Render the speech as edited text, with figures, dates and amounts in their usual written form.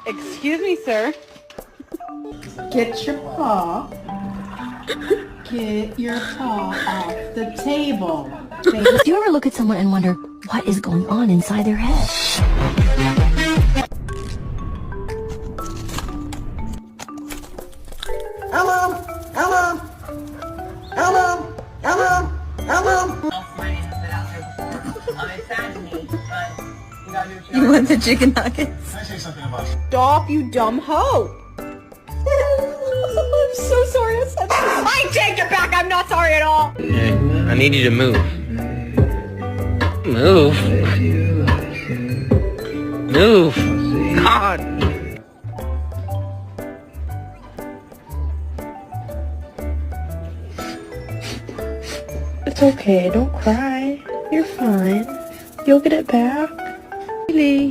Excuse me, sir. Get your paw. Get your paw off the table. Do you ever look at someone and wonder what is going on inside their head? Hello! Hello! Hello! Hello! Hello! You want the chicken nuggets? Can I say something about Stop, you dumb hoe! I'm so sorry I said that. I take it back, I'm not sorry at all! Hey, I need you to move. Move? Move! God! It's okay, don't cry. You're fine. You'll get it back. Really?